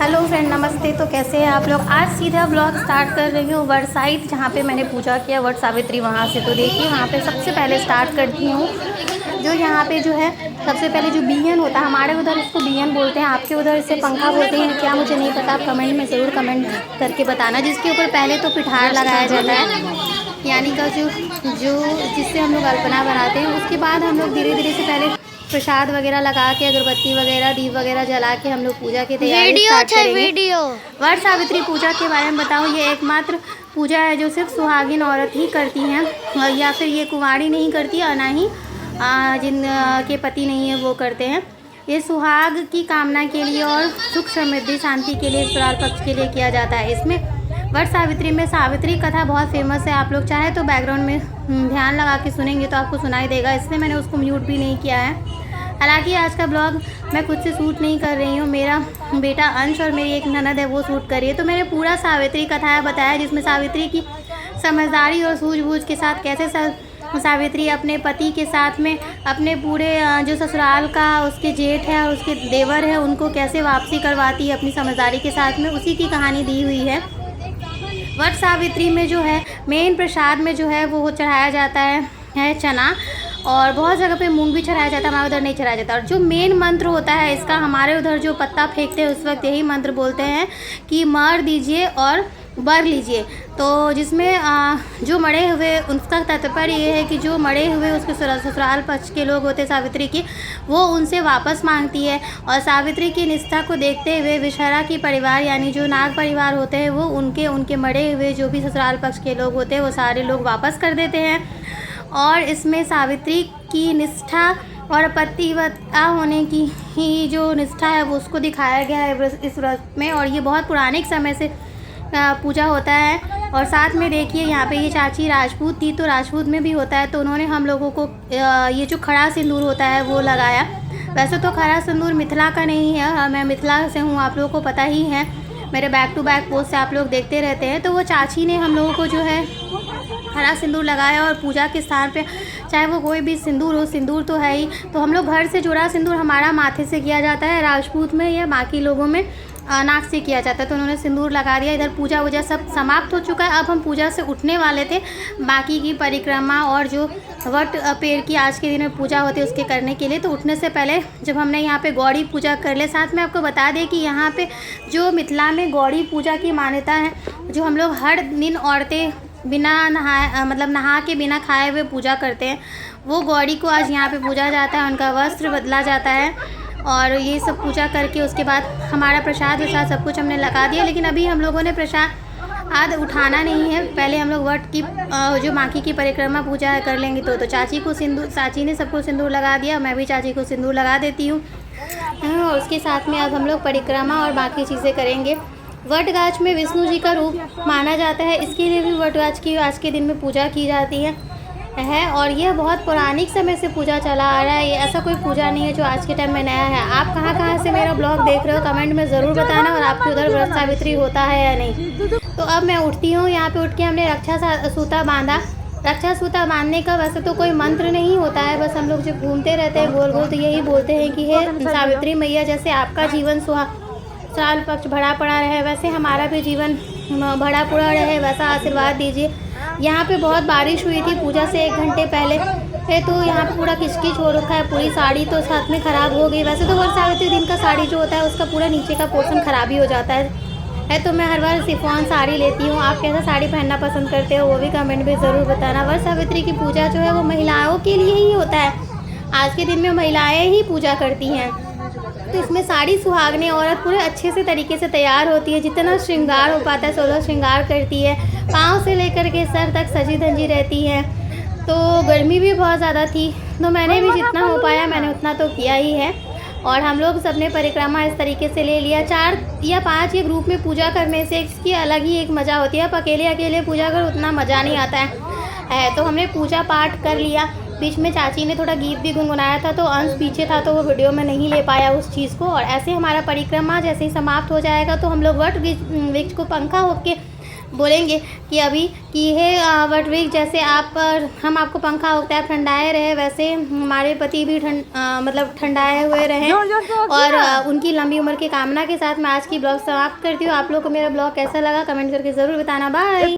Hello friend, नमस्ते। तो कैसे हैं आप लोग। आज सीधा ब्लॉग स्टार्ट कर रही हूँ वट साइड, जहाँ पे मैंने पूजा किया वट सावित्री वहाँ से। तो देखिए वहाँ पे सबसे पहले स्टार्ट करती हूँ। जो यहाँ पे जो है सबसे पहले जो बियन होता है, हमारे उधर इसको बियन बोलते हैं, आपके उधर इसे पंखा बोलते हैं क्या, मुझे नहीं पता। आप कमेंट में ज़रूर कमेंट करके बताना। जिसके ऊपर पहले तो पिठार लगाया जाता है, यानी का जो जिससे हम लोग अल्पना बनाते हैं। उसके बाद हम लोग धीरे धीरे से पहले प्रसाद वगैरह लगा के, अगरबत्ती वगैरह, दीप वगैरह जला के हम लोग पूजा की तैयारी स्टार्ट करेंगे। वट सावित्री पूजा के बारे में बताऊँ, ये एकमात्र पूजा है जो सिर्फ सुहागिन औरत ही करती हैं, या फिर ये कुंवारी नहीं करती और ना ही जिन के पति नहीं है वो करते हैं। ये सुहाग की कामना के लिए और सुख समृद्धि शांति के लिए, ससुराल पक्ष के लिए किया जाता है। इसमें वट सावित्री में सावित्री कथा बहुत फेमस है। आप लोग चाहे तो बैकग्राउंड में ध्यान लगा के सुनेंगे तो आपको सुनाई देगा, इसलिए मैंने उसको म्यूट भी नहीं किया है। हालांकि आज का ब्लॉग मैं खुद से शूट नहीं कर रही हूँ, मेरा बेटा अंश और मेरी एक ननद है वो शूट कर रही है। तो मैंने पूरा सावित्री कथा बताया, जिसमें सावित्री की समझदारी और सूझबूझ के साथ कैसे सावित्री अपने पति के साथ में अपने पूरे जो ससुराल का उसके जेठ है और उसके देवर है उनको कैसे वापसी करवाती है अपनी समझदारी के साथ में, उसी की कहानी दी हुई है। वट सावित्री में जो है मेन प्रसाद में जो है वो चढ़ाया जाता है चना, और बहुत जगह पे मूंग भी चढ़ाया जाता है, हमारे उधर नहीं चढ़ाया जाता। और जो मेन मंत्र होता है इसका, हमारे उधर जो पत्ता फेंकते हैं उस वक्त यही मंत्र बोलते हैं कि मर दीजिए और बर लीजिए। तो जिसमें जो मरे हुए, उसका तात्पर्य ये है कि जो मरे हुए उसके ससुराल पक्ष के लोग होते सावित्री के, वो उनसे वापस मांगती है। और सावित्री की निष्ठा को देखते हुए विषहरा की परिवार यानी जो नाग परिवार होते हैं वो उनके मरे हुए जो भी ससुराल पक्ष के लोग होते हैं वो सारे लोग वापस कर देते हैं। और इसमें सावित्री की निष्ठा और पतिव्रता होने की ही जो निष्ठा है वो उसको दिखाया गया है इस व्रत में। और ये बहुत पुराने समय से पूजा होता है। और साथ में देखिए यहाँ पे ये चाची राजपूत थी, तो राजपूत में भी होता है, तो उन्होंने हम लोगों को ये जो खड़ा सिंदूर होता है वो लगाया। वैसे तो खड़ा सिंदूर मिथिला का नहीं है, मैं मिथिला से हूँ, आप लोगों को पता ही है, मेरे बैक टू बैक पोस्ट से आप लोग देखते रहते हैं। तो वो चाची ने हम लोगों को जो है हरा सिंदूर लगाया, और पूजा के स्थान पे चाहे वो कोई भी सिंदूर हो, सिंदूर तो है ही, तो हम लोग घर से जुड़ा सिंदूर हमारा माथे से किया जाता है, राजपूत में या बाकी लोगों में नाक से किया जाता है। तो उन्होंने सिंदूर लगा दिया। इधर पूजा वूजा सब समाप्त हो चुका है। अब हम पूजा से उठने वाले थे, बाकी की परिक्रमा और जो वट पेड़ की आज के दिन में पूजा होती है उसके करने के लिए। तो उठने से पहले जब हमने यहाँ पे गौड़ी पूजा कर ले, साथ में आपको बता दें कि यहाँ पे जो मिथिला में गौड़ी पूजा की मान्यता है, जो हम लोग हर दिन औरतें बिना नहाए मतलब नहा के बिना खाए हुए पूजा करते हैं, वो गौड़ी को आज यहाँ पे पूजा जाता है, उनका वस्त्र बदला जाता है। और ये सब पूजा करके उसके बाद हमारा प्रसाद वसाद सब कुछ हमने लगा दिया। लेकिन अभी हम लोगों ने प्रसाद उठाना नहीं है, पहले हम लोग वट की जो माखी की परिक्रमा पूजा है कर लेंगे। तो चाची ने सबको सिंदूर लगा दिया, मैं भी चाची को सिंदूर लगा देती हूँ। और उसके साथ में अब हम लोग परिक्रमा और बाकी चीज़ें करेंगे। वट गाछ में विष्णु जी का रूप माना जाता है, इसके लिए भी वट गाछ की आज के दिन में पूजा की जाती है। और यह बहुत पौराणिक समय से पूजा चला आ रहा है, ये ऐसा कोई पूजा नहीं है जो आज के टाइम में नया है। आप कहाँ से मेरा ब्लॉग देख रहे हो कमेंट में ज़रूर बताना, और आपके उधर व्रत सावित्री होता है या नहीं। तो अब मैं उठती हूँ, यहाँ पे उठ के हमने रक्षा सूता बांधा। रक्षा सूता बांधने का वैसे तो कोई मंत्र नहीं होता है, बस हम लोग जब घूमते रहते हैं गोल गोल तो यही बोलते हैं कि हे सावित्री मैया, जैसे आपका जीवन ससुराल पक्ष भरा पड़ा रहे, वैसे हमारा भी जीवन भरा पूरा रहे, वैसा आशीर्वाद दीजिए। यहाँ पे बहुत बारिश हुई थी पूजा से 1 घंटे पहले, तो यहाँ पे पूरा किचकिच हो रखा है, पूरी साड़ी तो साथ में ख़राब हो गई। वैसे तो वट सावित्री दिन का साड़ी जो होता है उसका पूरा नीचे का पोर्शन ख़राब ही हो जाता है। तो मैं हर बार शिफॉन साड़ी लेती हूँ। आप कैसा साड़ी पहनना पसंद करते हो वो भी कमेंट में ज़रूर बताना। वट सावित्री की पूजा जो है वो महिलाओं के लिए ही होता है, आज के दिन में महिलाएँ ही पूजा करती हैं। तो इसमें साड़ी सुहागने औरत पूरे अच्छे से तरीके से तैयार होती है, जितना श्रृंगार हो पाता है 16 श्रृंगार करती है, पाँव से लेकर के सर तक सजी धजी रहती है। तो गर्मी भी बहुत ज़्यादा थी, तो मैंने भी जितना हो पाया मैंने उतना तो किया ही है। और हम लोग सबने परिक्रमा इस तरीके से ले लिया। 4 या 5 ये ग्रुप में पूजा करने से इसकी अलग ही एक मज़ा होती है। अब अकेले पूजा कर उतना मज़ा नहीं आता है। तो हमने पूजा पाठ कर लिया। बीच में चाची ने थोड़ा गीत भी गुनगुनाया था, तो अंश पीछे था तो वो वीडियो में नहीं ले पाया उस चीज़ को। और ऐसे हमारा परिक्रमा जैसे ही समाप्त हो जाएगा तो हम लोग वट वृक्ष को पंखा होके बोलेंगे कि अभी कि हे वटवृक्ष, जैसे आप हम आपको पंखा होता है ठंडाए रहे, वैसे हमारे पति भी मतलब ठंडाए हुए रहें और उनकी लंबी उम्र की कामना के साथ मैं आज की ब्लॉग समाप्त करती हूँ। आप लोग को मेरा ब्लॉग कैसा लगा कमेंट करके ज़रूर बताना। बाय।